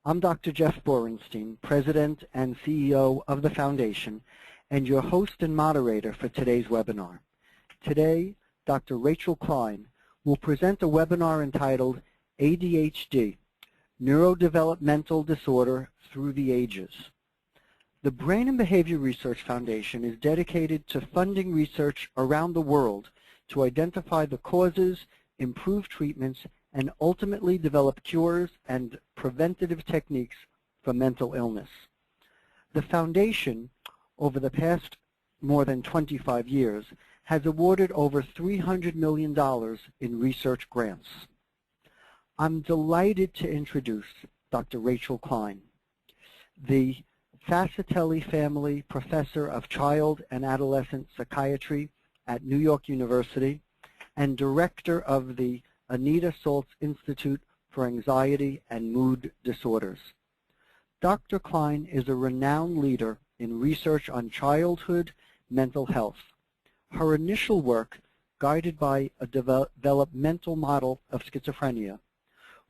I'm Dr. Jeff Borenstein, President and CEO of the Foundation, and your host and moderator for today's webinar. Today, Dr. Rachel Klein will present a webinar entitled ADHD, Neurodevelopmental Disorder Through the Ages. The Brain and Behavior Research Foundation is dedicated to funding research around the world to identify the causes, improve treatments, and ultimately develop cures and preventative techniques for mental illness. The Foundation, over the past more than 25 years, has awarded over $300 million in research grants. I'm delighted to introduce Dr. Rachel Klein, the Fascitelli Family Professor of Child and Adolescent Psychiatry at New York University and Director of the Anita Saltz Institute for Anxiety and Mood Disorders. Dr. Klein is a renowned leader in research on childhood mental health. Her initial work, guided by a developmental model of schizophrenia,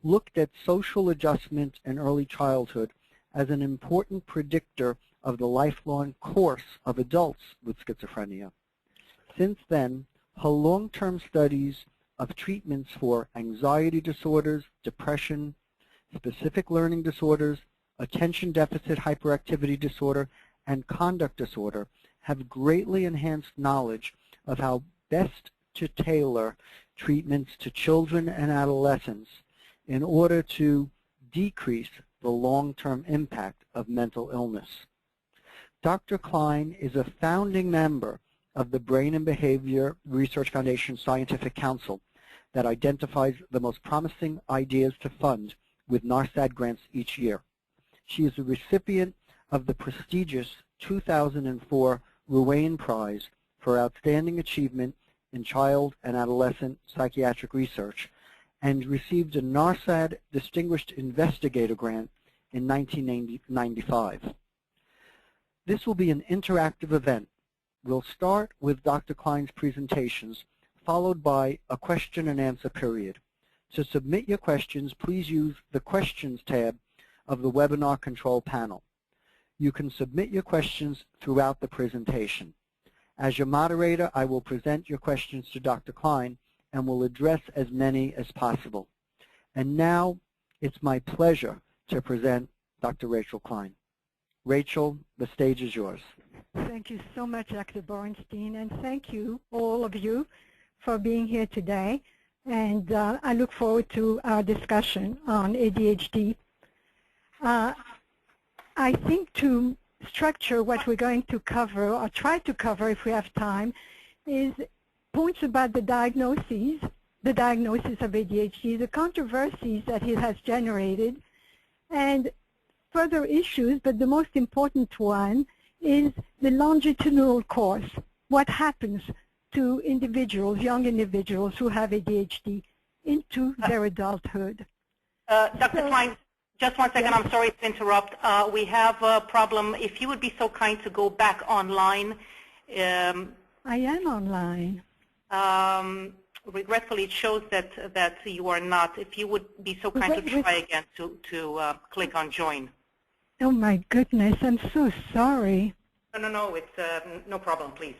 looked at social adjustment in early childhood as an important predictor of the lifelong course of adults with schizophrenia. Since then, her long-term studies of treatments for anxiety disorders, depression, specific learning disorders, attention deficit hyperactivity disorder, and conduct disorder have greatly enhanced knowledge of how best to tailor treatments to children and adolescents in order to decrease the long-term impact of mental illness. Dr. Klein is a founding member of the Brain and Behavior Research Foundation Scientific Council that identifies the most promising ideas to fund with NARSAD grants each year. She is a recipient of the prestigious 2004 Ruane Prize for Outstanding Achievement in Child and Adolescent Psychiatric Research and received a NARSAD Distinguished Investigator Grant in 1995. This will be an interactive event. We'll start with Dr. Klein's presentations, followed by a question and answer period. To submit your questions, please use the Questions tab of the webinar control panel. You can submit your questions throughout the presentation. As your moderator, I will present your questions to Dr. Klein and will address as many as possible. And now, it's my pleasure to present Dr. Rachel Klein. Rachel, the stage is yours. Thank you so much, Dr. Borenstein, and thank you, all of you, for being here today. And I look forward to our discussion on ADHD. I think to structure what we're going to cover, or try to cover if we have time, is points about the diagnosis of ADHD, the controversies that it has generated, and further issues, but the most important one is the longitudinal course. What happens to individuals, young individuals who have ADHD into their adulthood. Dr. Klein, just one second. Yes. I'm sorry to interrupt. We have a problem. If you would be so kind to go back online. I am online. Regretfully, it shows that you are not. If you would be so kind to try again to click on join. Oh my goodness, I'm so sorry. No, it's no problem, please.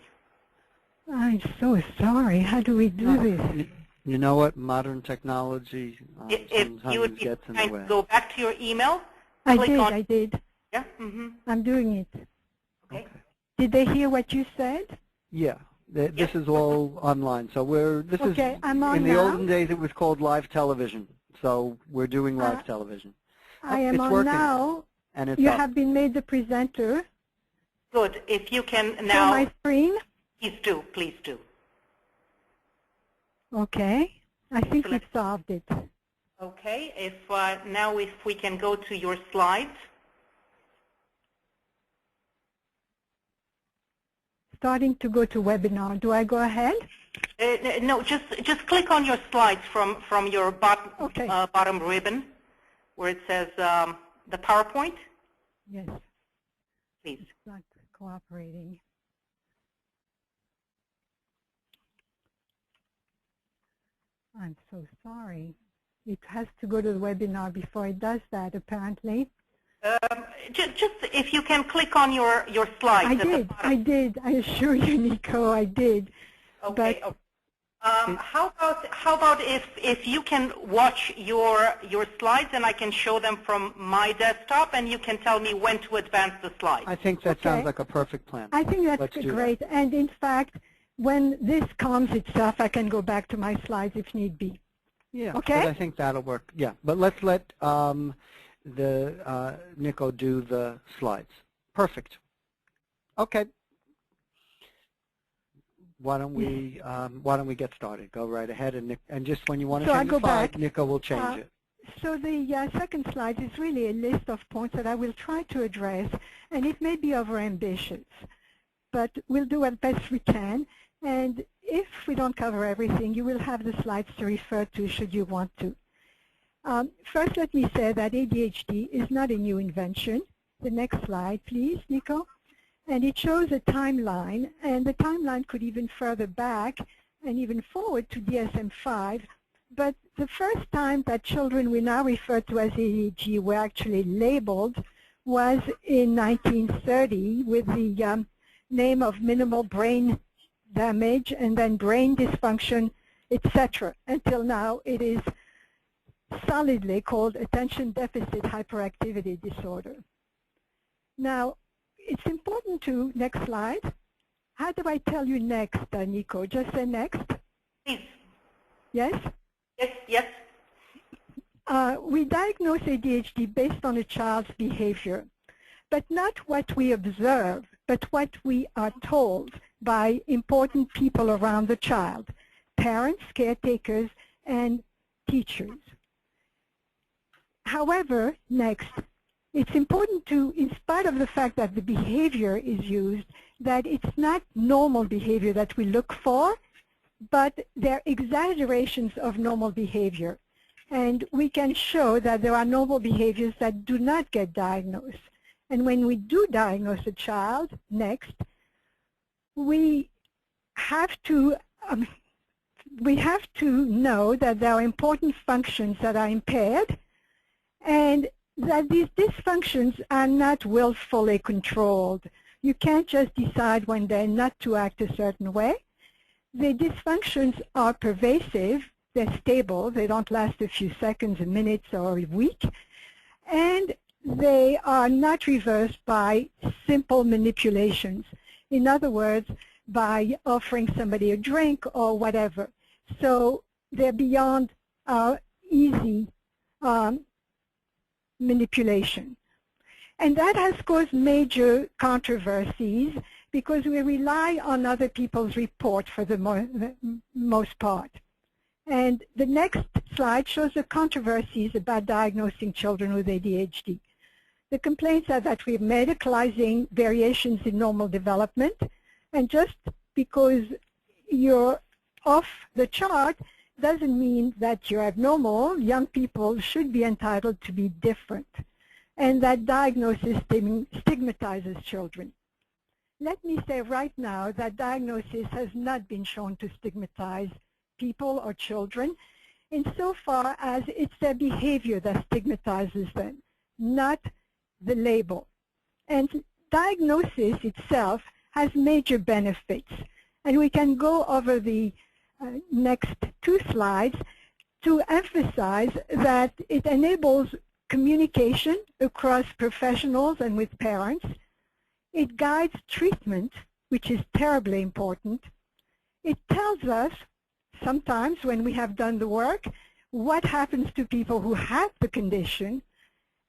I'm so sorry. How do we do this? You know what? Modern technology if you would be kind to go back to your email. I did. Yeah? Mm-hmm. I'm doing it. Okay. Did they hear what you said? Yeah. This is all online. So I'm on in the now. olden days it was called live television. So we're doing live television. I am on working now. And it's you up. have been made the presenter. Good. If you can now. Show my screen? Please do. Okay. I think we've solved it. Okay. Now if we can go to your slides. Starting to go to webinar. Do I go ahead? No, just click on your slides from your bottom ribbon where it says the PowerPoint. Yes. Please. It's not cooperating. I'm so sorry. It has to go to the webinar before it does that, apparently. Just if you can click on your slides. I did. I assure you, Nico, I did. Okay. But, how about if you can watch your slides and I can show them from my desktop and you can tell me when to advance the slides? I think that sounds like a perfect plan. I think that's great. And in fact, when this calms itself, I can go back to my slides if need be. Yeah. Okay. But I think that'll work. Yeah. But let's let Nico do the slides. Perfect. Okay. Why don't we get started? Go right ahead, and just when you want to change the slide, Nico will change it. So the second slide is really a list of points that I will try to address, and it may be overambitious, but we'll do as best we can. And if we don't cover everything, you will have the slides to refer to should you want to. First, let me say that ADHD is not a new invention. The next slide, please, Nico. And it shows a timeline, and the timeline could even further back and even forward to DSM-5. But the first time that children we now refer to as ADHD were actually labeled was in 1930 with the name of minimal brain damage and then brain dysfunction, etc. Until now, it is solidly called attention deficit hyperactivity disorder. Now, it's important to, next slide. How do I tell you next, Nico? Just say next. Please. Yes? Yes, yes. We diagnose ADHD based on a child's behavior, but not what we observe, but what we are told by important people around the child, parents, caretakers, and teachers. However, next, it's important to, in spite of the fact that the behavior is used, that it's not normal behavior that we look for, but they're exaggerations of normal behavior. And we can show that there are normal behaviors that do not get diagnosed. And when we do diagnose a child, next, we have to know that there are important functions that are impaired, and that these dysfunctions are not willfully controlled. You can't just decide one day not to act a certain way. The dysfunctions are pervasive, they're stable, they don't last a few seconds, a minute, or a week, and they are not reversed by simple manipulations. In other words, by offering somebody a drink or whatever. So they're beyond easy manipulation. And that has caused major controversies because we rely on other people's report for the most part. And the next slide shows the controversies about diagnosing children with ADHD. The complaints are that we're medicalizing variations in normal development, and just because you're off the chart doesn't mean that you're abnormal. Young people should be entitled to be different, and that diagnosis stigmatizes children. Let me say right now that diagnosis has not been shown to stigmatize people or children insofar as it's their behavior that stigmatizes them, not the label. And diagnosis itself has major benefits, and we can go over the next two slides to emphasize that it enables communication across professionals and with parents. It guides treatment, which is terribly important. It tells us, sometimes when we have done the work, what happens to people who have the condition,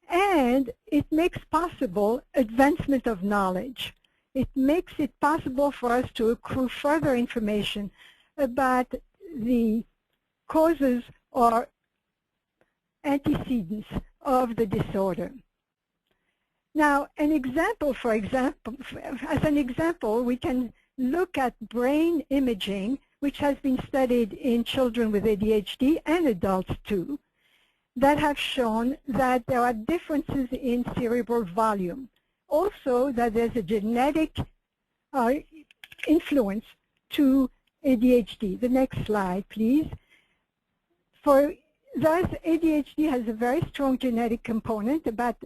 and it makes possible advancement of knowledge. It makes it possible for us to accrue further information about the causes or antecedents of the disorder. Now, an example, as an example, we can look at brain imaging, which has been studied in children with ADHD and adults too, that have shown that there are differences in cerebral volume. Also, that there's a genetic influence to ADHD. The next slide, please. For thus, ADHD has a very strong genetic component, about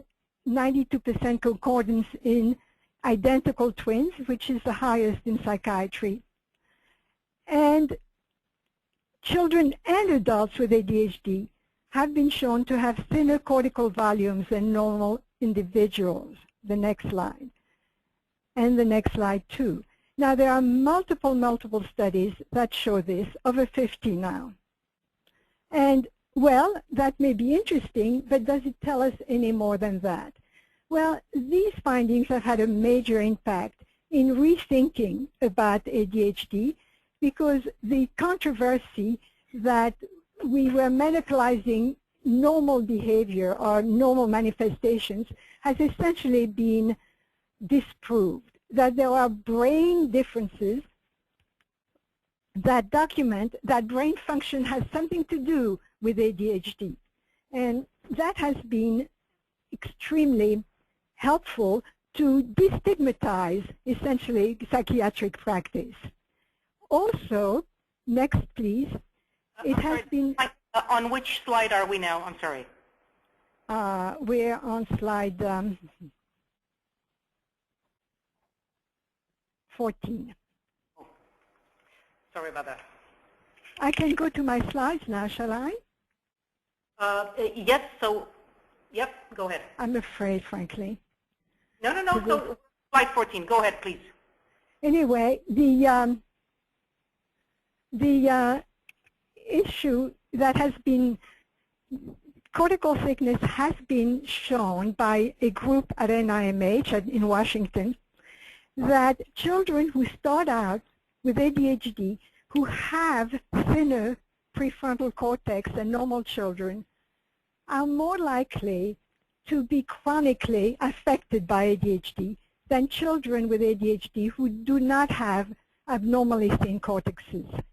92% concordance in identical twins, which is the highest in psychiatry. And children and adults with ADHD have been shown to have thinner cortical volumes than normal individuals. The next slide. And the next slide, too. Now, there are multiple studies that show this, over 50 now. And, well, that may be interesting, but does it tell us any more than that? Well, these findings have had a major impact in rethinking about ADHD, because the controversy that we were medicalizing normal behavior or normal manifestations has essentially been disproved, that there are brain differences that document that brain function has something to do with ADHD. And that has been extremely helpful to destigmatize, essentially, psychiatric practice. Also, next please, it has been... On which slide are we now? I'm sorry. We're on slide 14. Oh, sorry about that. I can go to my slides now, shall I? Yes, so, yep, go ahead. I'm afraid, frankly. No, so slide 14, go ahead, please. Anyway, the issue that has been, cortical thickness has been shown by a group at NIMH in Washington, that children who start out with ADHD, who have thinner prefrontal cortex than normal children, are more likely to be chronically affected by ADHD than children with ADHD who do not have abnormally thin cortexes.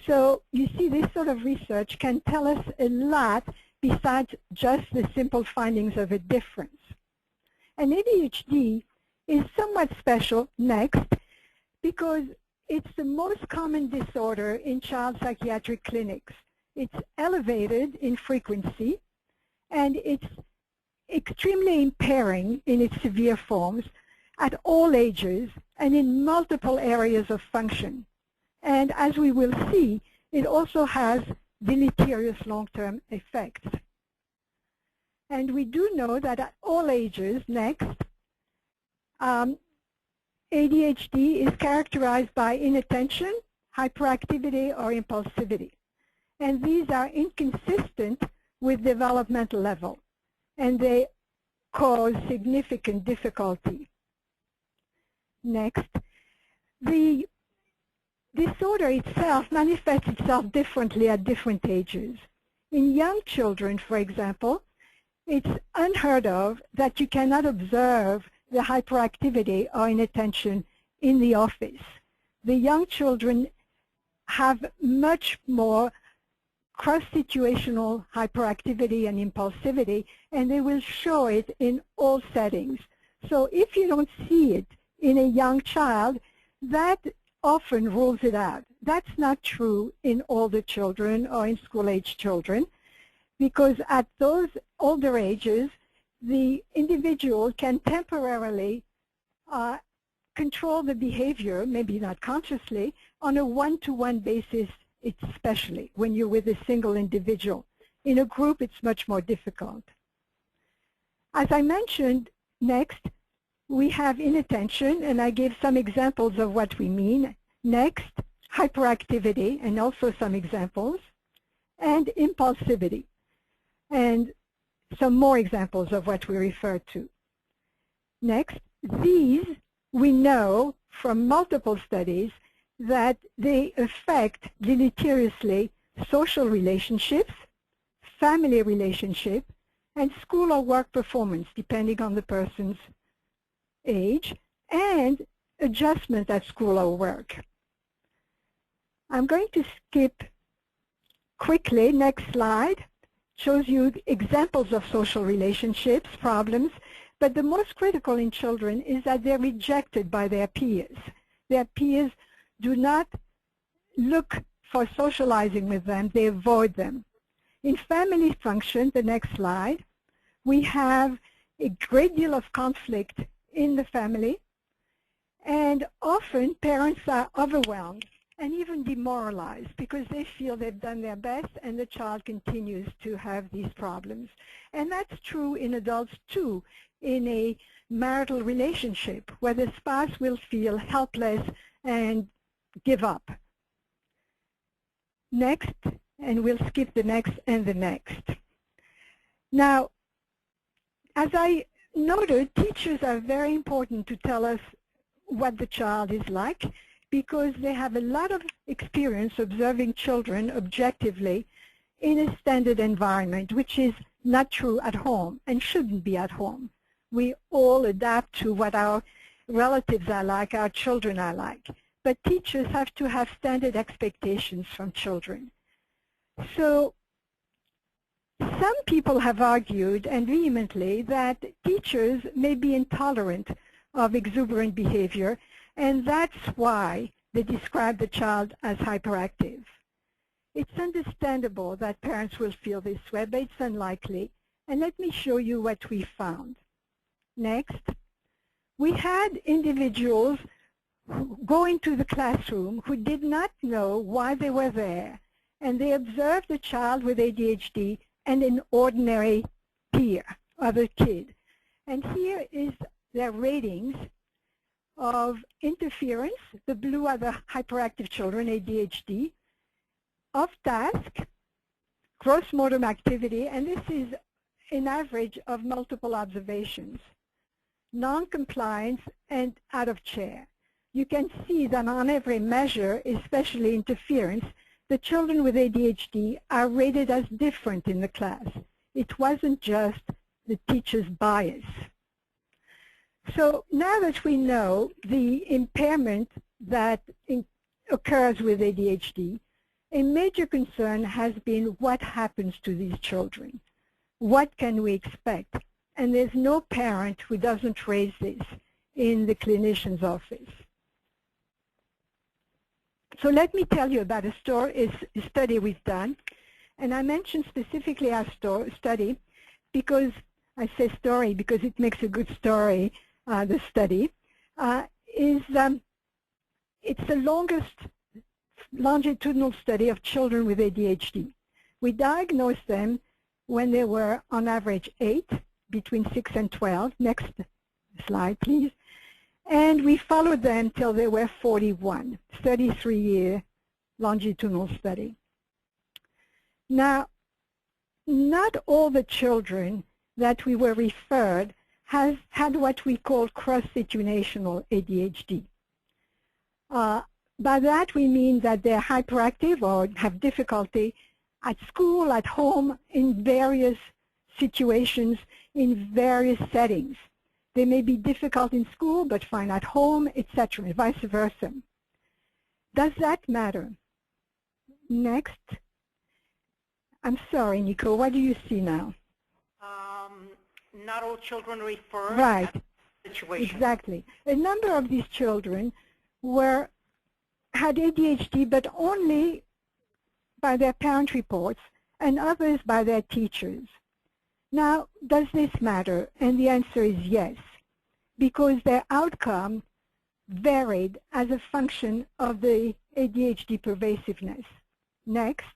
So you see, this sort of research can tell us a lot besides just the simple findings of a difference. And ADHD is somewhat special, next, because it's the most common disorder in child psychiatric clinics. It's elevated in frequency, and it's extremely impairing in its severe forms at all ages and in multiple areas of function. And as we will see, it also has deleterious long-term effects. And we do know that at all ages, next, ADHD is characterized by inattention, hyperactivity, or impulsivity. And these are inconsistent with developmental level, and they cause significant difficulty. Next, the disorder itself manifests itself differently at different ages. In young children, for example, it's unheard of that you cannot observe the hyperactivity or inattention in the office. The young children have much more cross-situational hyperactivity and impulsivity, and they will show it in all settings. So if you don't see it in a young child, that often rules it out. That's not true in older children or in school-age children, because at those older ages, the individual can temporarily control the behavior, maybe not consciously, on a one-to-one basis, especially when you're with a single individual. In a group, it's much more difficult. As I mentioned, next, we have inattention, and I gave some examples of what we mean. Next, hyperactivity, and also some examples, and impulsivity, and some more examples of what we refer to. Next, these we know from multiple studies that they affect deleteriously social relationships, family relationship, and school or work performance, depending on the person's age, and adjustment at school or work. I'm going to skip quickly. Next slide shows you examples of social relationships, problems, but the most critical in children is that they're rejected by their peers. Their peers do not look for socializing with them, they avoid them. In family function, the next slide, we have a great deal of conflict in the family, and often parents are overwhelmed and even demoralized because they feel they've done their best and the child continues to have these problems. And that's true in adults too, in a marital relationship where the spouse will feel helpless and give up. Next, and we'll skip the next and the next. Now, as I noted, teachers are very important to tell us what the child is like because they have a lot of experience observing children objectively in a standard environment, which is not true at home and shouldn't be at home. We all adapt to what our relatives are like, our children are like. But teachers have to have standard expectations from children. So some people have argued, and vehemently, that teachers may be intolerant of exuberant behavior, and that's why they describe the child as hyperactive. It's understandable that parents will feel this way, but it's unlikely. And let me show you what we found. Next, we had individuals go into the classroom who did not know why they were there, and they observed a child with ADHD and an ordinary peer, other kid. And here is their ratings of interference. The blue are the hyperactive children, ADHD, off task, gross motor activity, and this is an average of multiple observations, non-compliance, and out of chair. You can see that on every measure, especially interference, the children with ADHD are rated as different in the class. It wasn't just the teacher's bias. So now that we know the impairment that occurs with ADHD, a major concern has been what happens to these children. What can we expect? And there's no parent who doesn't raise this in the clinician's office. So let me tell you about a study we've done. And I mentioned specifically our study because I say story because it makes a good story, the study. It's the longest longitudinal study of children with ADHD. We diagnosed them when they were on average 8, between 6 and 12. Next slide, please. And we followed them till they were 41, 33-year longitudinal study. Now, not all the children that we were referred had what we call cross-situational ADHD. By that we mean that they're hyperactive or have difficulty at school, at home, in various situations, in various settings. They may be difficult in school but fine at home, etc., and vice versa. Does that matter? Next. I'm sorry, Nico, what do you see now? Not all children refer right. to the situation. Exactly. A number of these children had ADHD, but only by their parent reports, and others by their teachers. Now, does this matter? And the answer is yes, because their outcome varied as a function of the ADHD pervasiveness. Next.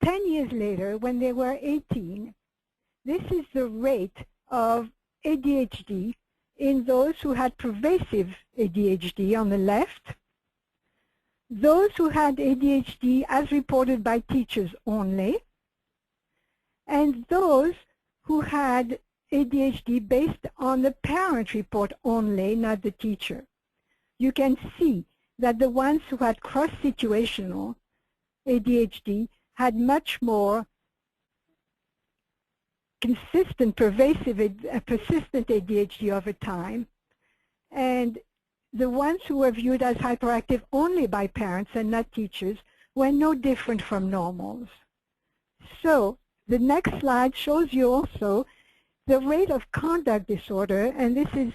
10 years later, when they were 18, this is the rate of ADHD in those who had pervasive ADHD on the left, those who had ADHD as reported by teachers only, and those who had ADHD based on the parent report only, not the teacher. You can see that the ones who had cross-situational ADHD had much more consistent, pervasive, persistent ADHD over time, and the ones who were viewed as hyperactive only by parents and not teachers were no different from normals. So the next slide shows you also the rate of conduct disorder, and this is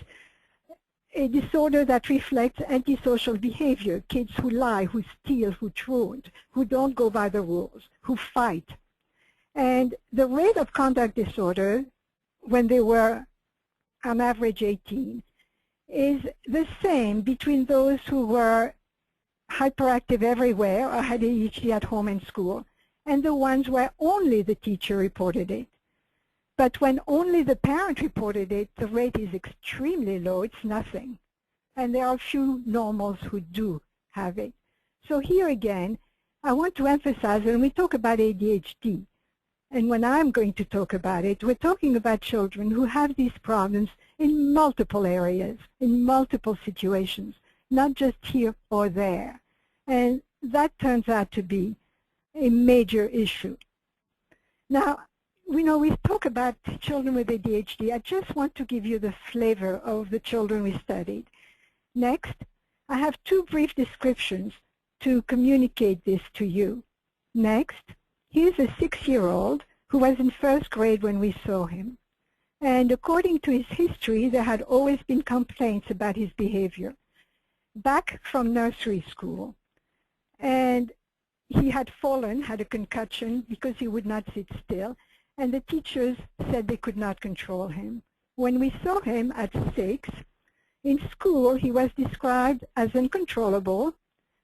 a disorder that reflects antisocial behavior, kids who lie, who steal, who truant, who don't go by the rules, who fight. And the rate of conduct disorder when they were on average 18 is the same between those who were hyperactive everywhere or had ADHD at home and school and the ones where only the teacher reported it. But when only the parent reported it, the rate is extremely low. It's nothing. And there are few normals who do have it. So here again, I want to emphasize when we talk about ADHD, and when I'm going to talk about it, we're talking about children who have these problems in multiple areas, in multiple situations, not just here or there. And that turns out to be a major issue. Now, we talk about children with ADHD. I just want to give you the flavor of the children we studied. Next, I have two brief descriptions to communicate this to you. Next, here's a 6-year-old who was in first grade when we saw him. And according to his history, there had always been complaints about his behavior back from nursery school. And he had fallen, had a concussion because he would not sit still. And the teachers said they could not control him. When we saw him at 6, in school he was described as uncontrollable,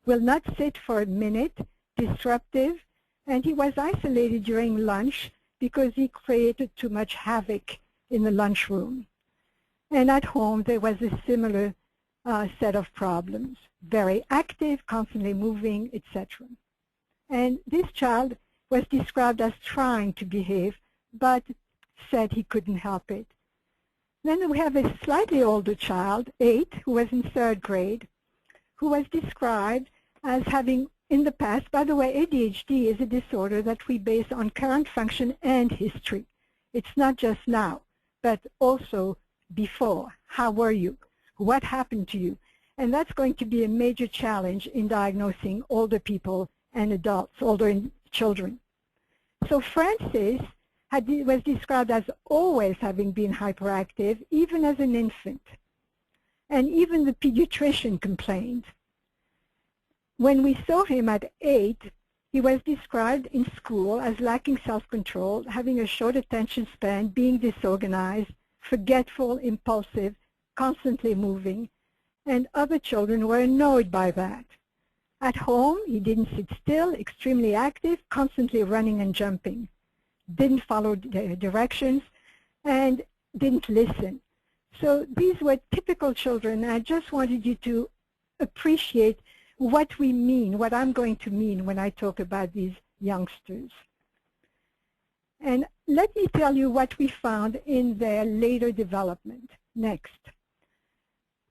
will not sit for a minute, disruptive, and he was isolated during lunch because he created too much havoc in the lunchroom. And at home there was a similar set of problems, very active, constantly moving, etc. And this child was described as trying to behave, but said he couldn't help it. Then we have a slightly older child, 8, who was in 3rd grade, who was described as having, in the past, by the way, ADHD is a disorder that we base on current function and history. It's not just now, but also before. How were you? What happened to you? And that's going to be a major challenge in diagnosing older people and adults, older children. So Francis was described as always having been hyperactive, even as an infant. And even the pediatrician complained. When we saw him at 8, he was described in school as lacking self-control, having a short attention span, being disorganized, forgetful, impulsive, constantly moving, and other children were annoyed by that. At home, he didn't sit still, extremely active, constantly running and jumping, didn't follow directions, and didn't listen. So these were typical children, and I just wanted you to appreciate what we mean, what I'm going to mean when I talk about these youngsters. And let me tell you what we found in their later development. Next.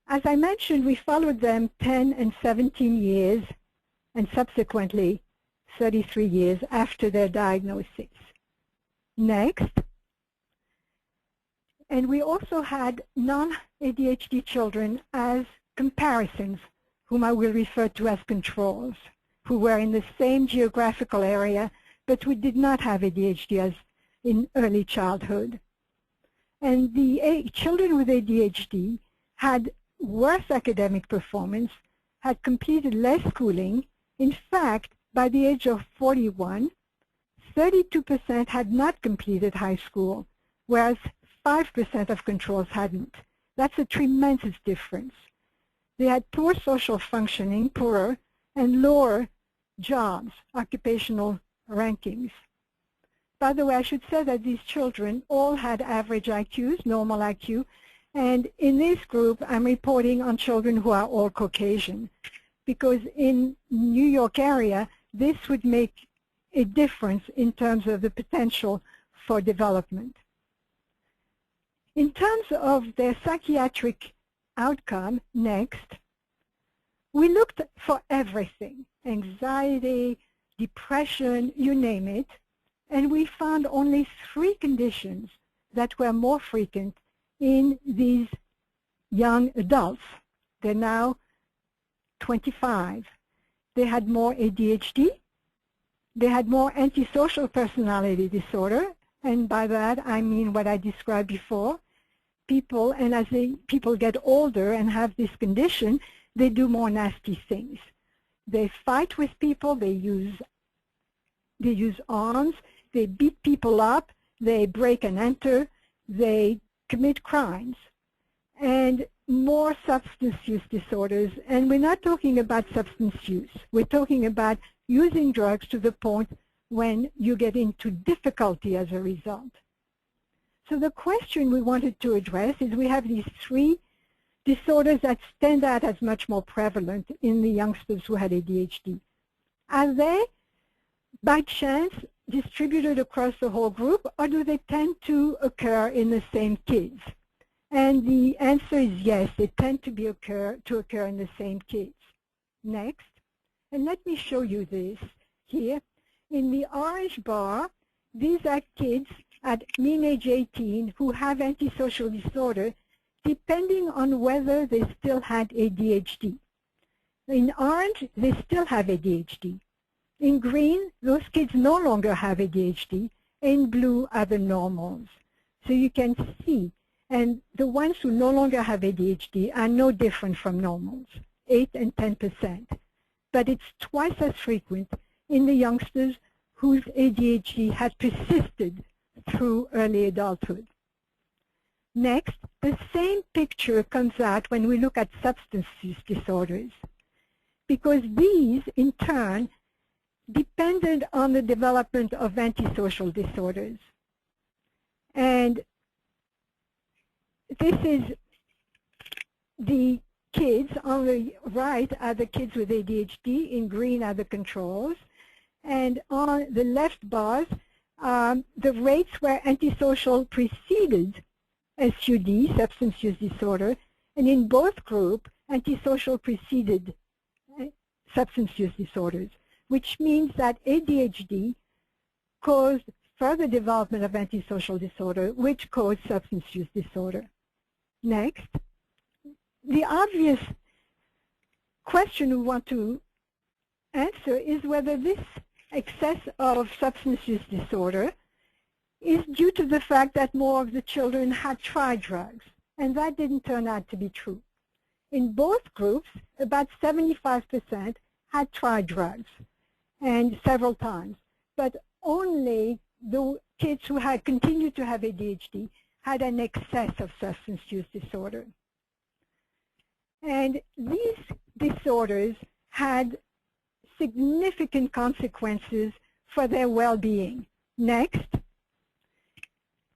As I mentioned, we followed them 10 and 17 years, and subsequently 33 years after their diagnosis. Next. And we also had non-ADHD children as comparisons, whom I will refer to as controls, who were in the same geographical area, but who did not have ADHD as in early childhood. And the children with ADHD had worse academic performance, had completed less schooling. In fact, by the age of 41, 32% had not completed high school, whereas 5% of controls hadn't. That's a tremendous difference. They had poor social functioning, poorer, and lower jobs, occupational rankings. By the way, I should say that these children all had average IQs, normal IQ, and in this group, I'm reporting on children who are all Caucasian, because in New York area, this would make a difference in terms of the potential for development. In terms of their psychiatric outcome, next, we looked for everything, anxiety, depression, you name it, and we found only 3 conditions that were more frequent in these young adults. They're now 25. They had more ADHD, they had more antisocial personality disorder, and by that I mean what I described before. People, and as people get older and have this condition, they do more nasty things. They fight with people, they use they use arms, they beat people up, they break and enter, they commit crimes. And more substance use disorders, and we're not talking about substance use. We're talking about using drugs to the point when you get into difficulty as a result. So the question we wanted to address is we have these three disorders that stand out as much more prevalent in the youngsters who had ADHD. Are they, by chance, distributed across the whole group, or do they tend to occur in the same kids? And the answer is yes, they tend to occur in the same kids. Next, and let me show you this here. In the orange bar, these are kids at mean age 18 who have antisocial disorder, depending on whether they still had ADHD. In orange, they still have ADHD. In green, those kids no longer have ADHD. In blue are the normals. So you can see, and the ones who no longer have ADHD are no different from normals, 8 and 10%. But it's twice as frequent in the youngsters whose ADHD had persisted through early adulthood. Next, the same picture comes out when we look at substance use disorders, because these, in turn, depended on the development of antisocial disorders. And this is the kids. On the right are the kids with ADHD. In green are the controls. And on the left bars, the rates where antisocial preceded SUD, substance use disorder, and in both groups, antisocial preceded substance use disorders, which means that ADHD caused further development of antisocial disorder, which caused substance use disorder. Next, the obvious question we want to answer is whether this excess of substance use disorder is due to the fact that more of the children had tried drugs, and that didn't turn out to be true. In both groups, about 75% had tried drugs, and several times, but only the kids who had continued to have ADHD had an excess of substance use disorder. And these disorders had significant consequences for their well-being. Next,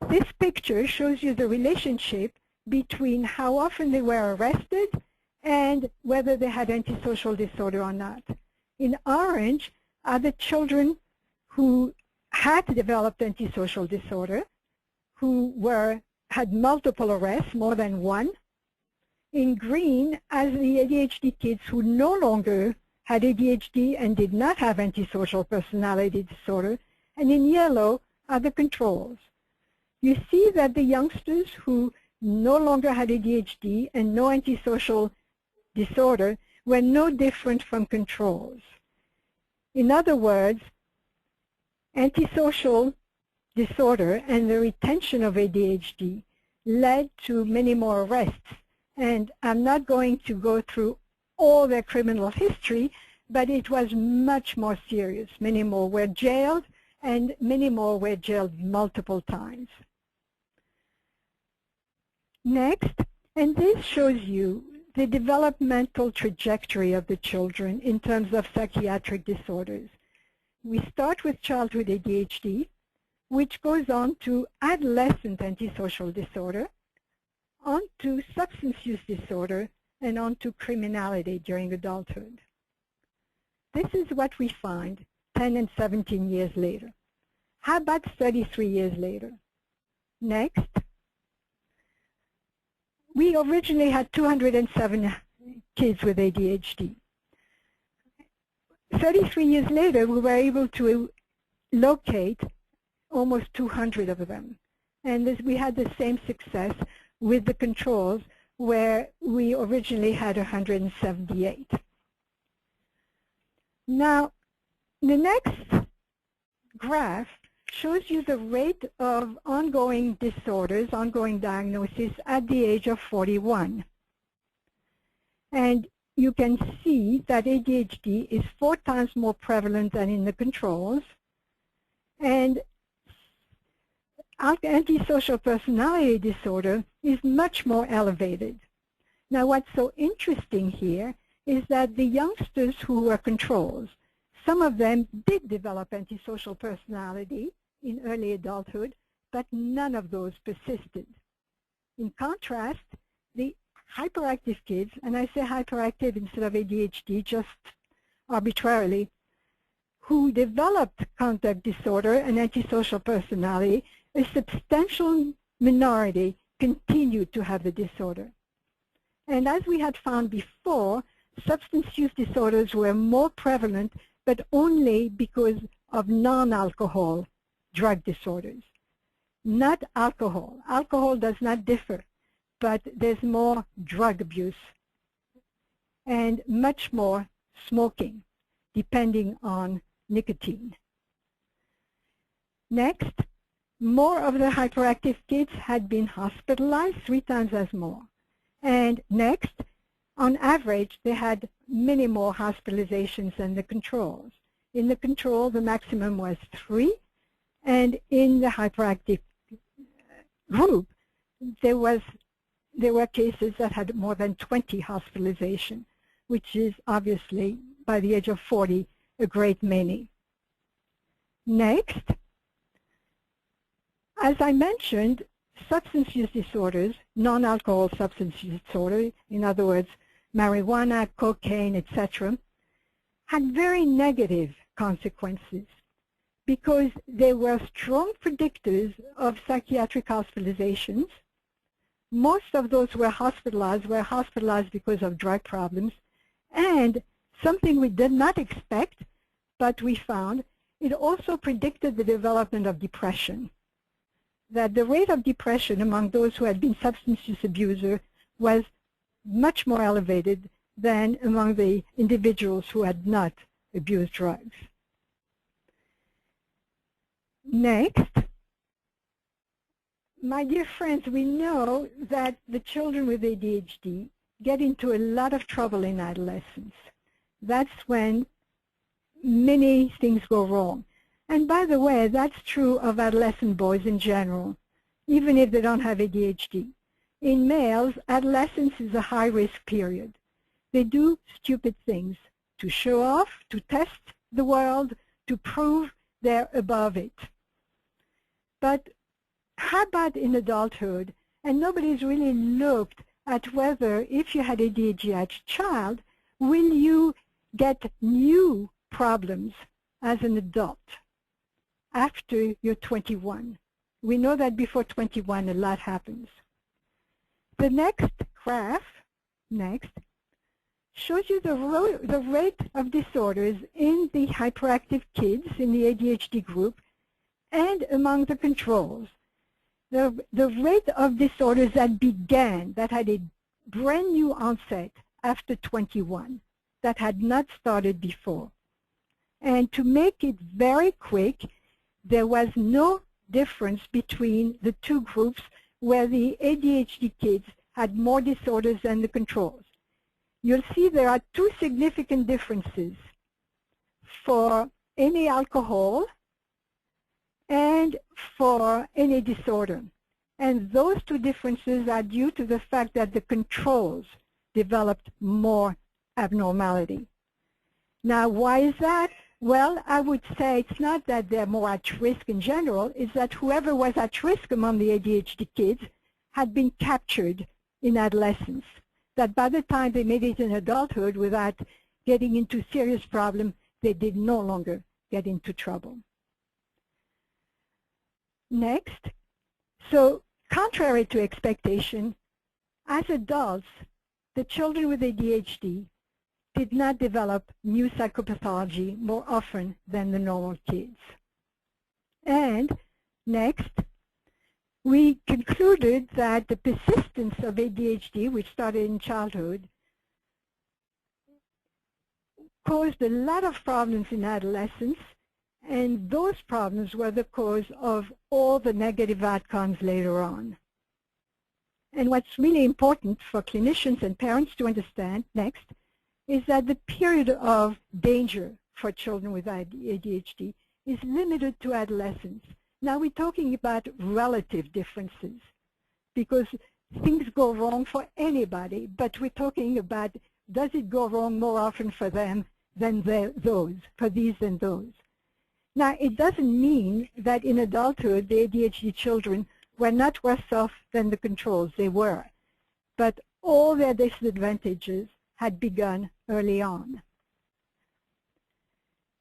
this picture shows you the relationship between how often they were arrested and whether they had antisocial disorder or not. In orange are the children who had developed antisocial disorder, who had multiple arrests, more than one. In green are the ADHD kids who no longer had ADHD and did not have antisocial personality disorder. And in yellow are the controls. You see that the youngsters who no longer had ADHD and no antisocial disorder were no different from controls. In other words, antisocial disorder and the retention of ADHD led to many more arrests. And I'm not going to go through all their criminal history, but it was much more serious. Many more were jailed, and many more were jailed multiple times. Next, and this shows you the developmental trajectory of the children in terms of psychiatric disorders. We start with childhood ADHD, which goes on to adolescent antisocial disorder, on to substance use disorder, and on to criminality during adulthood. This is what we find 10 and 17 years later. How about 33 years later? Next. We originally had 207 kids with ADHD. 33 years later, we were able to locate almost 200 of them. And we had the same success with the controls, where we originally had 178. Now, the next graph shows you the rate of ongoing disorders, ongoing diagnosis at the age of 41. And you can see that ADHD is 4 times more prevalent than in the controls, antisocial personality disorder is much more elevated. Now, what's so interesting here is that the youngsters who were controls, some of them did develop antisocial personality in early adulthood, but none of those persisted. In contrast, the hyperactive kids, and I say hyperactive instead of ADHD just arbitrarily, who developed conduct disorder and antisocial personality, a substantial minority continued to have the disorder. And as we had found before, substance use disorders were more prevalent, but only because of non-alcohol drug disorders. Not alcohol. Alcohol does not differ, but there's more drug abuse and much more smoking, depending on nicotine. Next, more of the hyperactive kids had been hospitalized, 3 times as more. And next, on average, they had many more hospitalizations than the controls. In the control, the maximum was 3, and in the hyperactive group, there were cases that had more than 20 hospitalizations, which is obviously, by the age of 40, a great many. Next, as I mentioned, substance use disorders, non-alcohol substance use disorder, in other words, marijuana, cocaine, etc., had very negative consequences because they were strong predictors of psychiatric hospitalizations. Most of those were hospitalized because of drug problems, and something we did not expect, but we found, it also predicted the development of depression. That the rate of depression among those who had been substance use abusers was much more elevated than among the individuals who had not abused drugs. Next, my dear friends, we know that the children with ADHD get into a lot of trouble in adolescence. That's when many things go wrong. And by the way, that's true of adolescent boys in general, even if they don't have ADHD. In males, adolescence is a high-risk period. They do stupid things to show off, to test the world, to prove they're above it. But how about in adulthood? And nobody's really looked at whether, if you had ADHD as a child, will you get new problems as an adult after you're 21. We know that before 21 a lot happens. The next graph, shows you the rate of disorders in the hyperactive kids in the ADHD group and among the controls. The rate of disorders that began, that had a brand new onset after 21, that had not started before. And to make it very quick, there was no difference between the two groups where the ADHD kids had more disorders than the controls. You'll see there are 2 significant differences for any alcohol and for any disorder. And those 2 differences are due to the fact that the controls developed more abnormality. Now, why is that? Well, I would say it's not that they're more at risk in general, it's that whoever was at risk among the ADHD kids had been captured in adolescence. That by the time they made it in adulthood without getting into serious problems, they did no longer get into trouble. Next, so contrary to expectation, as adults, the children with ADHD did not develop new psychopathology more often than the normal kids. And next, we concluded that the persistence of ADHD, which started in childhood, caused a lot of problems in adolescence, and those problems were the cause of all the negative outcomes later on. And what's really important for clinicians and parents to understand next is that the period of danger for children with ADHD is limited to adolescence. Now we're talking about relative differences, because things go wrong for anybody, but we're talking about, does it go wrong more often for them than for these than those? Now, it doesn't mean that in adulthood, the ADHD children were not worse off than the controls. They were. But all their disadvantages had begun early on.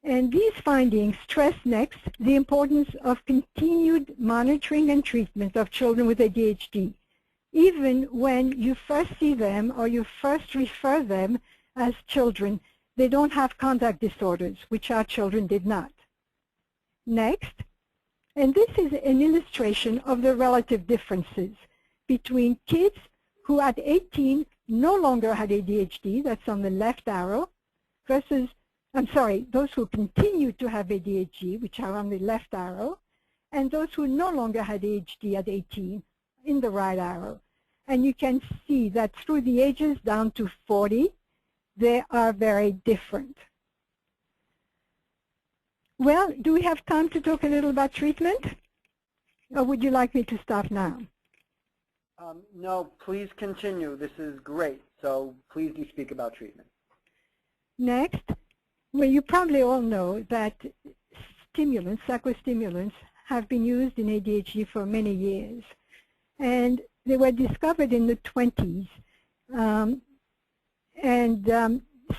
And these findings stress next the importance of continued monitoring and treatment of children with ADHD, even when you first see them or you first refer them as children. They don't have conduct disorders, which our children did not. Next, and this is an illustration of the relative differences between kids who at 18 no longer had ADHD, that's on the left arrow, versus, those who continue to have ADHD, which are on the left arrow, and those who no longer had ADHD at 18 in the right arrow. And you can see that through the ages down to 40, they are very different. Well, do we have time to talk a little about treatment? Or would you like me to stop now? No, please continue. This is great. So please do speak about treatment. Next, well, you probably all know that stimulants, psychostimulants, have been used in ADHD for many years. And they were discovered in the 20s.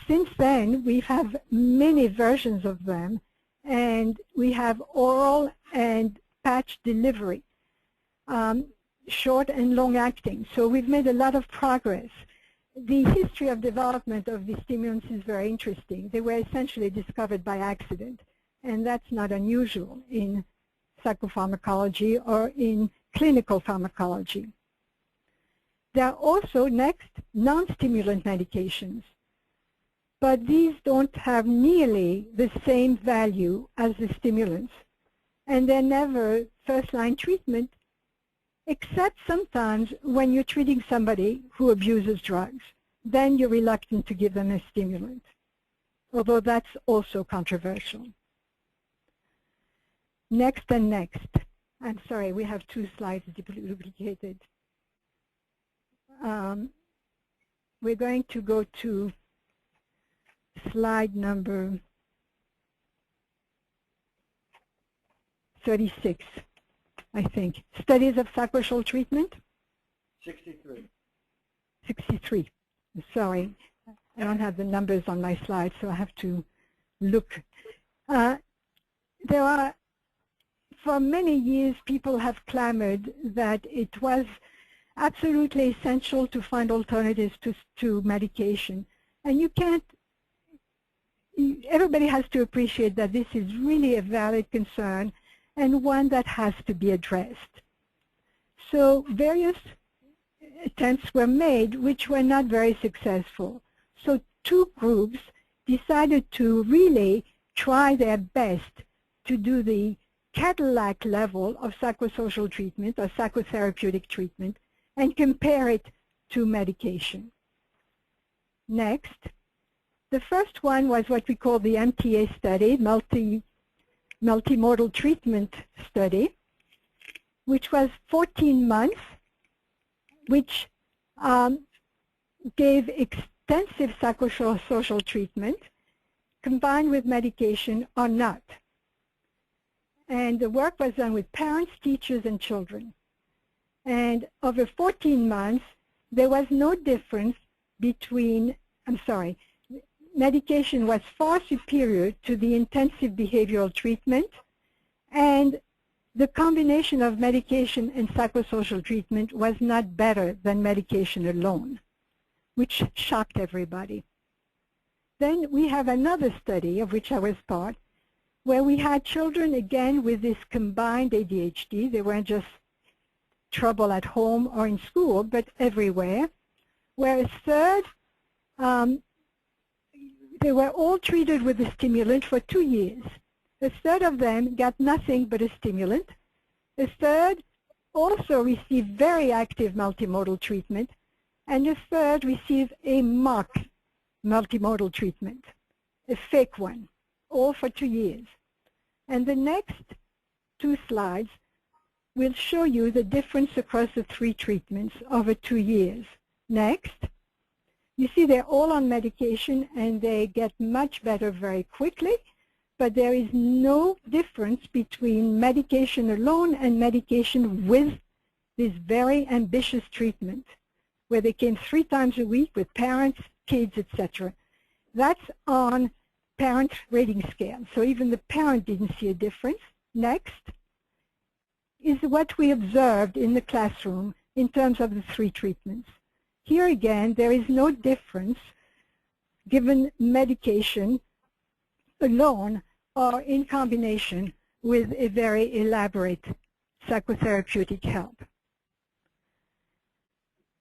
Since then, we have many versions of them. And we have oral and patch delivery, short and long acting. So we've made a lot of progress. The history of development of these stimulants is very interesting. They were essentially discovered by accident, and that's not unusual in psychopharmacology or in clinical pharmacology. There are also, next, non-stimulant medications. But these don't have nearly the same value as the stimulants. And they're never first-line treatment, except sometimes when you're treating somebody who abuses drugs. Then you're reluctant to give them a stimulant, although that's also controversial. Next and next. I'm sorry, we have two slides duplicated. We're going to go to slide number 36, I think. Studies of psychosocial treatment? 63. 63. Sorry, I don't have the numbers on my slide, so I have to look. There are, for many years, people have clamored that it was absolutely essential to find alternatives to medication. And you can't, everybody has to appreciate that this is really a valid concern and one that has to be addressed. So various attempts were made which were not very successful. So two groups decided to really try their best to do the Cadillac level of psychosocial treatment or psychotherapeutic treatment and compare it to medication. Next, the first one was what we call the MTA study, multimodal treatment study, which was 14 months, which gave extensive psychosocial treatment combined with medication or not. And the work was done with parents, teachers, and children. And over 14 months, there was no difference between, medication was far superior to the intensive behavioral treatment, and the combination of medication and psychosocial treatment was not better than medication alone, which shocked everybody. Then we have another study, of which I was part, where we had children, again, with this combined ADHD. They weren't just trouble at home or in school, but everywhere, where a third, they were all treated with a stimulant for 2 years. A third of them got nothing but a stimulant. A third also received very active multimodal treatment, and a third received a mock multimodal treatment, a fake one, all for 2 years. And the next 2 slides will show you the difference across the 3 treatments over 2 years. Next. You see they're all on medication and they get much better very quickly, but there is no difference between medication alone and medication with this very ambitious treatment, where they came 3 times a week with parents, kids, etc. That's on parent rating scale, so even the parent didn't see a difference. Next is what we observed in the classroom in terms of the 3 treatments. Here again, there is no difference given medication alone or in combination with a very elaborate psychotherapeutic help.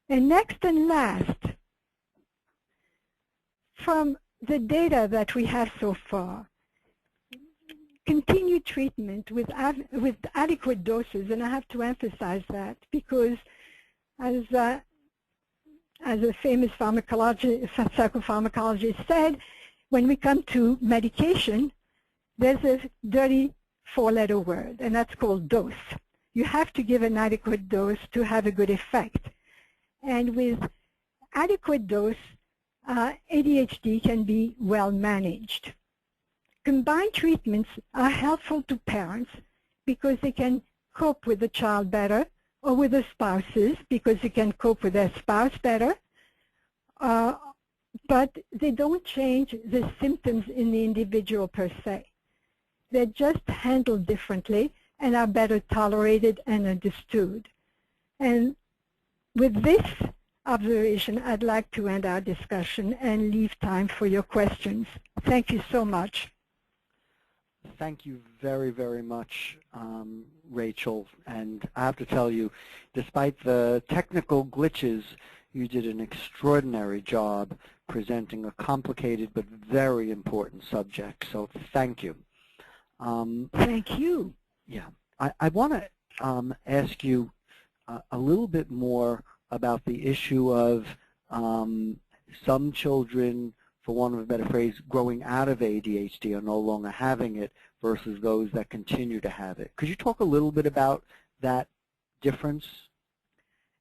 And next and last, from the data that we have so far, continued treatment with adequate doses, and I have to emphasize that because as a famous psychopharmacologist said, when we come to medication, there's a dirty 4-letter word, and that's called dose. You have to give an adequate dose to have a good effect. And with adequate dose, ADHD can be well managed. Combined treatments are helpful to parents because they can cope with the child better, or with the spouses because they can cope with their spouse better, but they don't change the symptoms in the individual per se. They're just handled differently and are better tolerated and understood. And with this observation, I'd like to end our discussion and leave time for your questions. Thank you so much. Thank you very, very much, Rachel. And I have to tell you, despite the technical glitches, you did an extraordinary job presenting a complicated but very important subject. So thank you. Thank you. Yeah. I want to ask you a little bit more about the issue of some children, for want of a better phrase, growing out of ADHD or no longer having it versus those that continue to have it. Could you talk a little bit about that difference?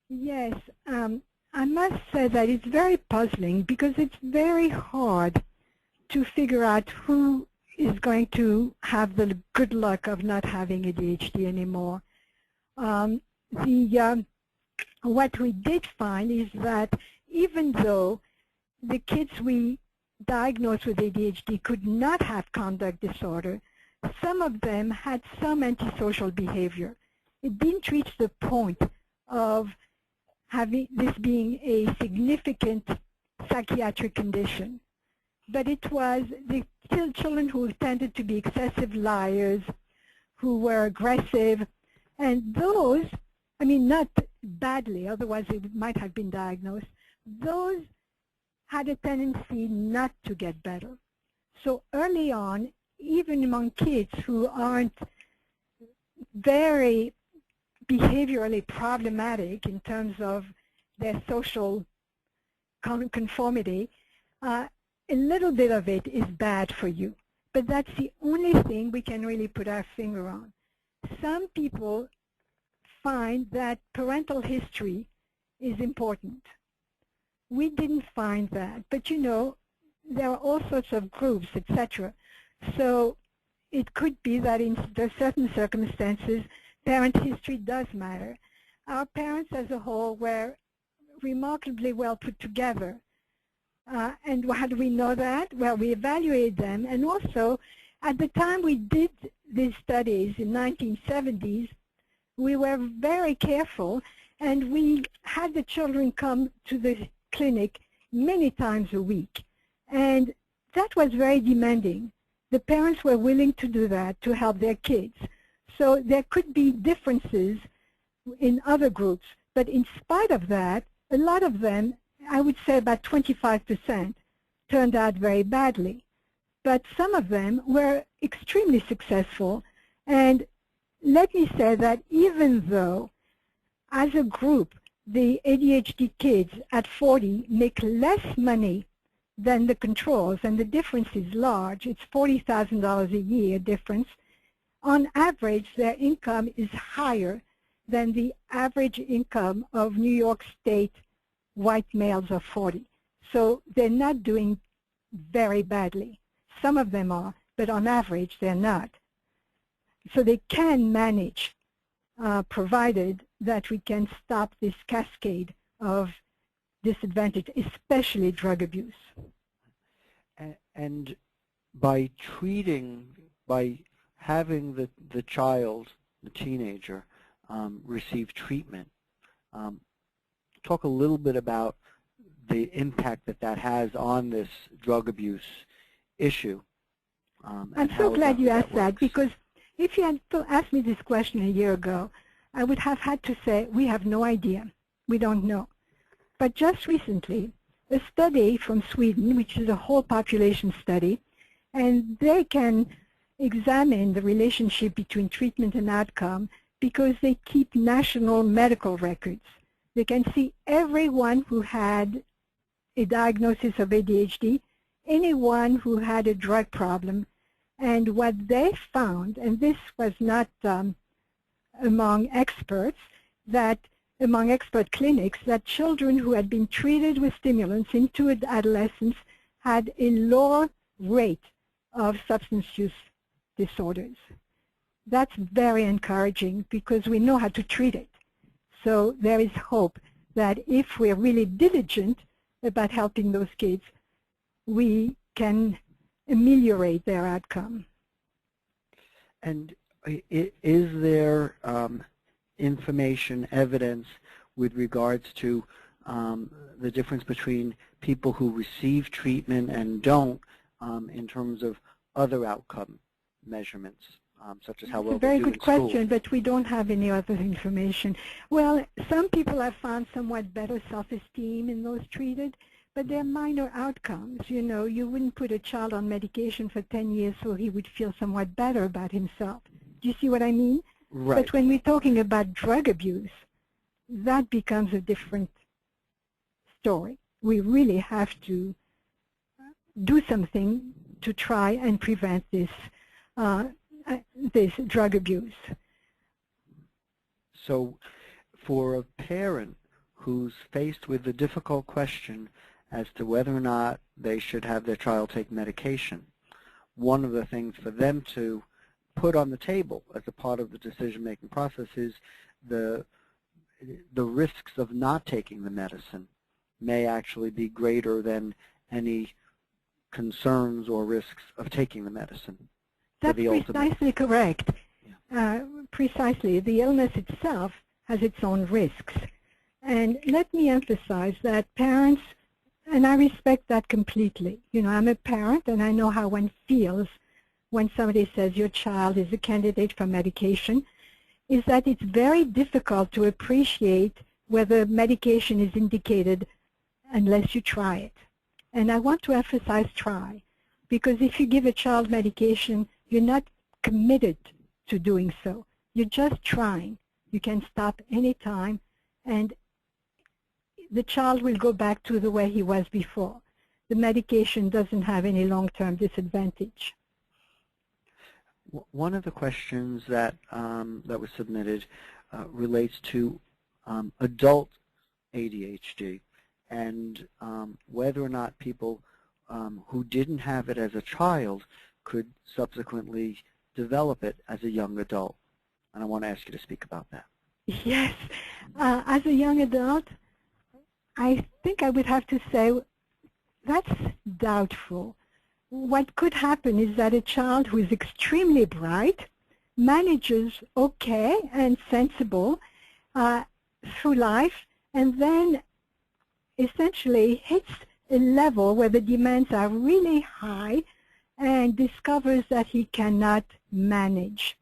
Yes. I must say that it's very puzzling because it's very hard to figure out who is going to have the good luck of not having ADHD anymore. What we did find is that even though the kids we diagnosed with ADHD could not have conduct disorder, some of them had some antisocial behavior. It didn't reach the point of having this being a significant psychiatric condition. But it was the children who tended to be excessive liars, who were aggressive, and those, I mean, not badly, otherwise they might have been diagnosed, those had a tendency not to get better. So early on, even among kids who aren't very behaviorally problematic in terms of their social conformity, a little bit of it is bad for you. But that's the only thing we can really put our finger on. Some people find that parental history is important. We didn't find that, but you know, there are all sorts of groups, etc. So it could be that in certain circumstances, parent history does matter. Our parents as a whole were remarkably well put together. And how do we know that? Well, we evaluated them, and also at the time we did these studies in 1970s, we were very careful, and we had the children come to the clinic many times a week. And that was very demanding. The parents were willing to do that to help their kids. So there could be differences in other groups, but in spite of that, a lot of them, I would say about 25%, turned out very badly. But some of them were extremely successful. And let me say that even though, as a group, the ADHD kids at 40 make less money than the controls, and the difference is large. It's $40,000 a year difference. on average, their income is higher than the average income of New York State white males of 40. So they're not doing very badly. Some of them are, but on average, they're not. So they can manage, provided that we can stop this cascade of disadvantage, especially drug abuse. And by having the child, the teenager, receive treatment, talk a little bit about the impact that has on this drug abuse issue. I'm so glad you asked that, because if you had asked me this question a year ago, I would have had to say, we have no idea. We don't know. But just recently, a study from Sweden, which is a whole population study, and they can examine the relationship between treatment and outcome because they keep national medical records. They can see everyone who had a diagnosis of ADHD, anyone who had a drug problem, and what they found, and this was not among experts, that among expert clinics, that children who had been treated with stimulants into adolescence had a lower rate of substance use disorders. That's very encouraging because we know how to treat it. So there is hope that if we're really diligent about helping those kids, we can ameliorate their outcome. And is there information, evidence with regards to the difference between people who receive treatment and don't in terms of other outcome measurements, such as how well they do in school? It's a very good question, but we don't have any other information. Well, some people have found somewhat better self-esteem in those treated, but they're minor outcomes. You know, you wouldn't put a child on medication for 10 years so he would feel somewhat better about himself. Do you see what I mean? Right. But when we're talking about drug abuse, that becomes a different story. We really have to do something to try and prevent this, this drug abuse. So for a parent who's faced with the difficult question as to whether or not they should have their child take medication, one of the things for them to put on the table as a part of the decision-making process is the risks of not taking the medicine may actually be greater than any concerns or risks of taking the medicine. That's precisely correct. Yeah. Precisely. The illness itself has its own risks. And let me emphasize that parents, and I respect that completely. You know, I'm a parent and I know how one feels when somebody says your child is a candidate for medication, is that it's very difficult to appreciate whether medication is indicated unless you try it. And I want to emphasize try, because if you give a child medication, you're not committed to doing so. You're just trying. You can stop any time, and the child will go back to the way he was before. The medication doesn't have any long-term disadvantage. One of the questions that that was submitted relates to adult ADHD and whether or not people who didn't have it as a child could subsequently develop it as a young adult. And I want to ask you to speak about that. Yes. As a young adult, I think I would have to say that's doubtful. What could happen is that a child who is extremely bright manages okay and sensible through life, and then essentially hits a level where the demands are really high and discovers that he cannot manage.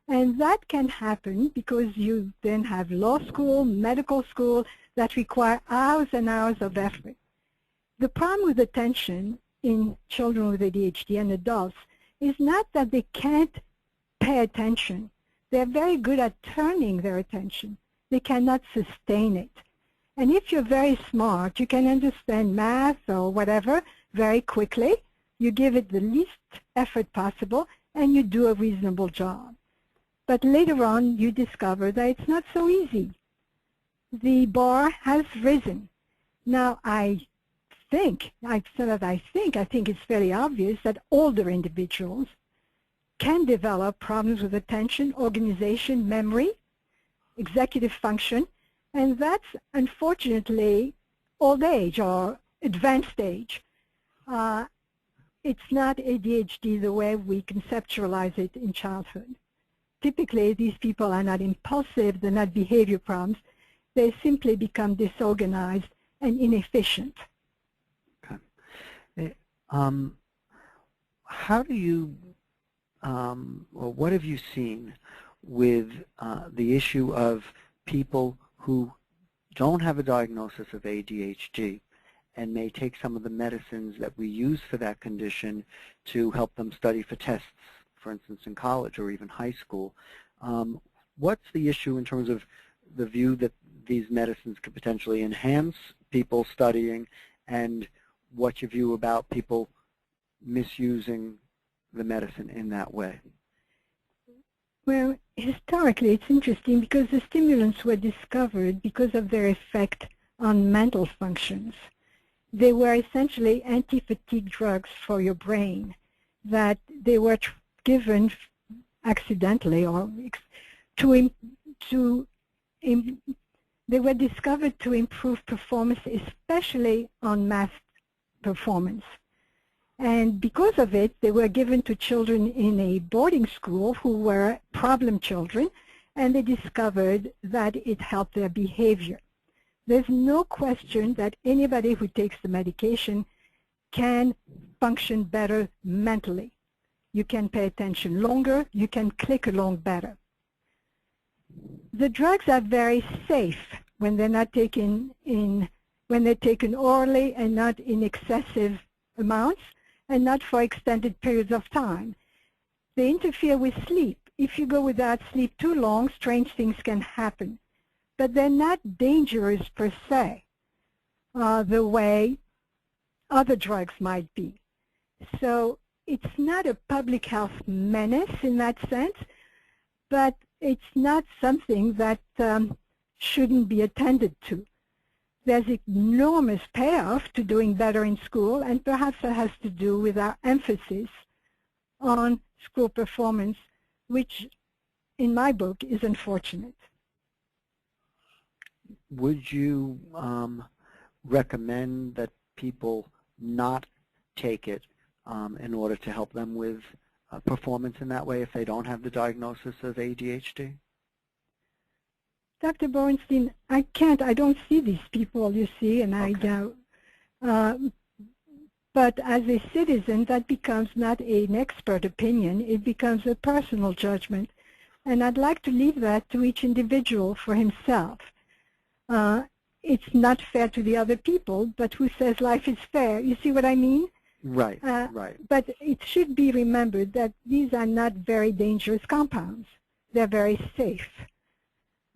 And that can happen because you then have law school, medical school that require hours and hours of effort. The problem with attention in children with ADHD and adults is not that they can't pay attention. They're very good at turning their attention. They cannot sustain it. And if you're very smart, you can understand math or whatever very quickly. You give it the least effort possible, and you do a reasonable job. But later on, you discover that it's not so easy. The bar has risen. Now, I think it's fairly obvious that older individuals can develop problems with attention, organization, memory, executive function, and that's unfortunately old age or advanced age. It's not ADHD the way we conceptualize it in childhood. Typically, these people are not impulsive, they're not behavior problems, they simply become disorganized and inefficient. Okay. How do you, or what have you seen with the issue of people who don't have a diagnosis of ADHD and may take some of the medicines that we use for that condition to help them study for tests, for instance, in college or even high school? What's the issue in terms of the view that these medicines could potentially enhance people studying, and what's your view about people misusing the medicine in that way? Well, historically, it's interesting because the stimulants were discovered because of their effect on mental functions. They were essentially anti-fatigue drugs for your brain, that they were given accidentally or they were discovered to improve performance, especially on math performance. And because of it, they were given to children in a boarding school who were problem children, and they discovered that it helped their behavior. There's no question that anybody who takes the medication can function better mentally. You can pay attention longer, you can click along better. The drugs are very safe when they're not taken when they're taken orally and not in excessive amounts, and not for extended periods of time. They interfere with sleep. If you go without sleep too long, strange things can happen. But they're not dangerous per se, the way other drugs might be. So it's not a public health menace in that sense, but it's not something that shouldn't be attended to. There's enormous payoff to doing better in school, and perhaps that has to do with our emphasis on school performance, which in my book is unfortunate. Would you recommend that people not take it in order to help them with performance in that way if they don't have the diagnosis of ADHD? Dr. Borenstein, I don't see these people, you see, and okay. But as a citizen, that becomes not an expert opinion, it becomes a personal judgment. And I'd like to leave that to each individual for himself. It's not fair to the other people, but who says life is fair? You see what I mean? Right, right. But it should be remembered that these are not very dangerous compounds. They're very safe.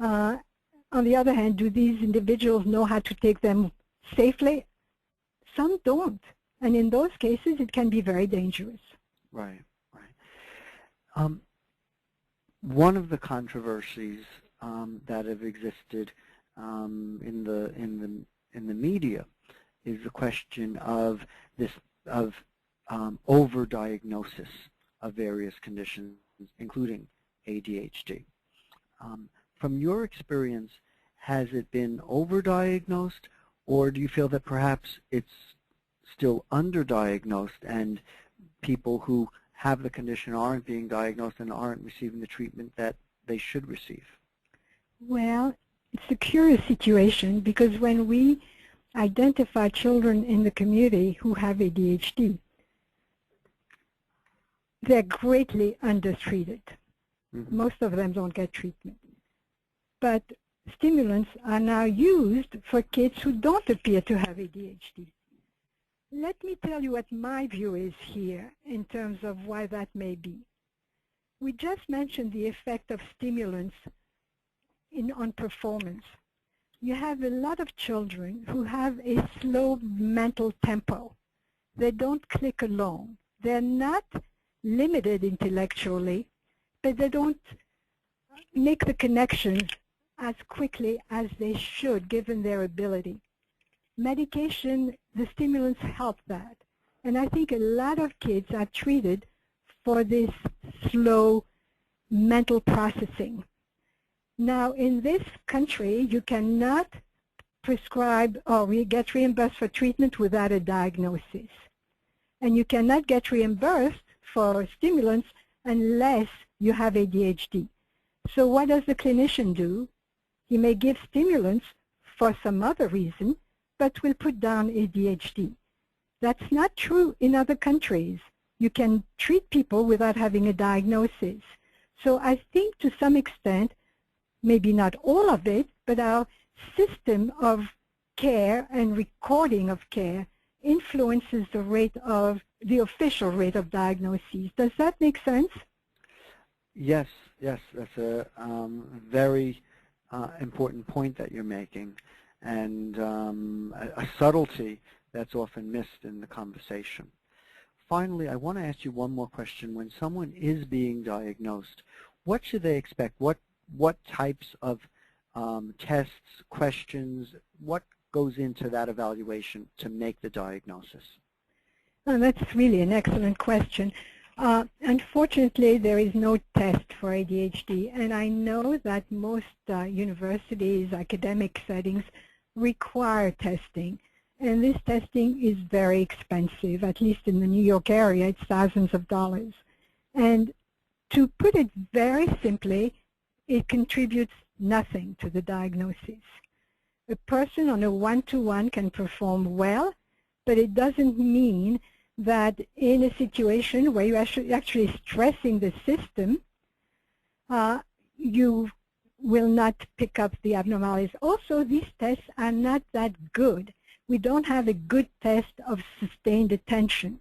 On the other hand, do these individuals know how to take them safely? Some don't. And in those cases, it can be very dangerous. Right, right. One of the controversies that have existed in the media is the question of overdiagnosis of various conditions, including ADHD. From your experience, has it been overdiagnosed, or do you feel that perhaps it's still underdiagnosed and people who have the condition aren't being diagnosed and aren't receiving the treatment that they should receive? Well, it's a curious situation because when we identify children in the community who have ADHD, they're greatly undertreated. Mm-hmm. Most of them don't get treatment. But stimulants are now used for kids who don't appear to have ADHD. Let me tell you what my view is here in terms of why that may be. We just mentioned the effect of stimulants on performance. You have a lot of children who have a slow mental tempo. They don't click along. They're not limited intellectually, but they don't make the connections as quickly as they should given their ability. Medication, the stimulants help that. And I think a lot of kids are treated for this slow mental processing. Now, in this country, you cannot prescribe or get reimbursed for treatment without a diagnosis. And you cannot get reimbursed for stimulants unless you have ADHD. So what does the clinician do? He may give stimulants for some other reason, but will put down ADHD. That's not true in other countries. You can treat people without having a diagnosis. So I think to some extent, maybe not all of it, but our system of care and recording of care influences the rate of, the official rate of diagnoses. Does that make sense? Yes, yes, that's a very important point that you're making, and a subtlety that's often missed in the conversation. Finally, I want to ask you one more question. When someone is being diagnosed, what should they expect? What types of tests, questions, what goes into that evaluation to make the diagnosis? Oh, that's really an excellent question. Unfortunately, there is no test for ADHD, and I know that most universities, academic settings, require testing. And this testing is very expensive. At least in the New York area, it's thousands of dollars. And to put it very simply, it contributes nothing to the diagnosis. A person on a one-to-one can perform well, but it doesn't mean that in a situation where you're actually stressing the system, you will not pick up the abnormalities. Also, these tests are not that good. We don't have a good test of sustained attention.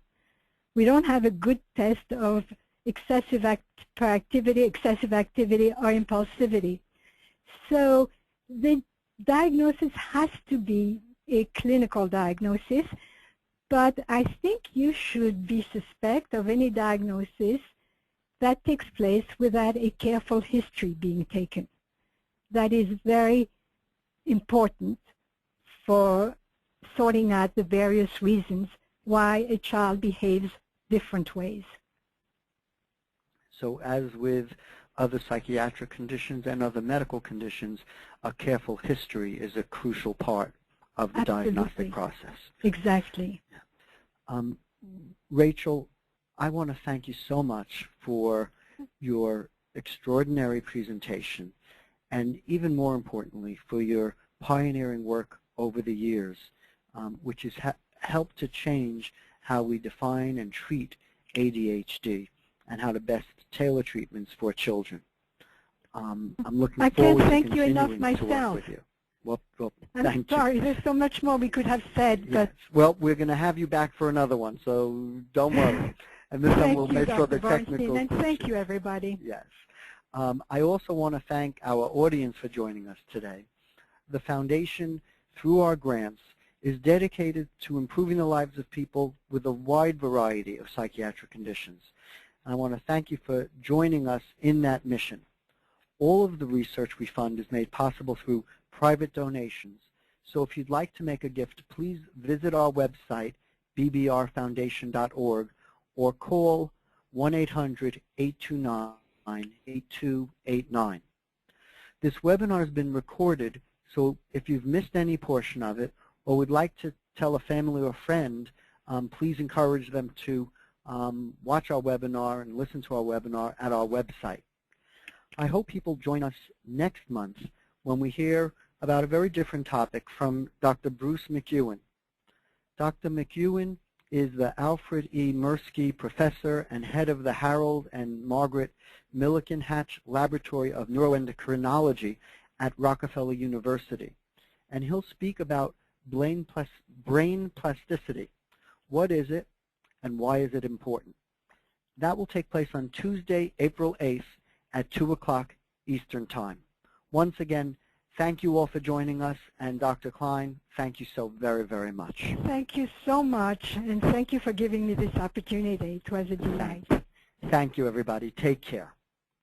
We don't have a good test of excessive hyperactivity, excessive activity, or impulsivity. So the diagnosis has to be a clinical diagnosis, but I think you should be suspect of any diagnosis that takes place without a careful history being taken. That is very important for sorting out the various reasons why a child behaves different ways. So as with other psychiatric conditions and other medical conditions, a careful history is a crucial part of the Absolutely. diagnostic process. Exactly. Rachel, I want to thank you so much for your extraordinary presentation, and even more importantly, for your pioneering work over the years, which has helped to change how we define and treat ADHD and how to best tailor treatments for children. I'm looking forward to continuing to work with you. Well, I'm sorry, there's so much more we could have said. Yes. But well, we're going to have you back for another one, so don't worry. And this time we'll make sure the technical. And thank you, everybody. Yes. I also want to thank our audience for joining us today. The Foundation, through our grants, is dedicated to improving the lives of people with a wide variety of psychiatric conditions. And I want to thank you for joining us in that mission. All of the research we fund is made possible through private donations. So if you'd like to make a gift, please visit our website, bbrfoundation.org, or call 1-800-829-8289. This webinar has been recorded, so if you've missed any portion of it or would like to tell a family or friend, please encourage them to watch our webinar and listen to our webinar at our website. I hope people join us next month when we hear about a very different topic from Dr. Bruce McEwen. Dr. McEwen is the Alfred E. Mirsky Professor and head of the Harold and Margaret Milliken Hatch Laboratory of Neuroendocrinology at Rockefeller University. And he'll speak about brain plasticity. What is it and why is it important? That will take place on Tuesday, April 8th at 2 o'clock Eastern Time. Once again, thank you all for joining us, and Dr. Klein, thank you so very, very much. Thank you so much, and thank you for giving me this opportunity. It was a delight. Thank you, everybody. Take care.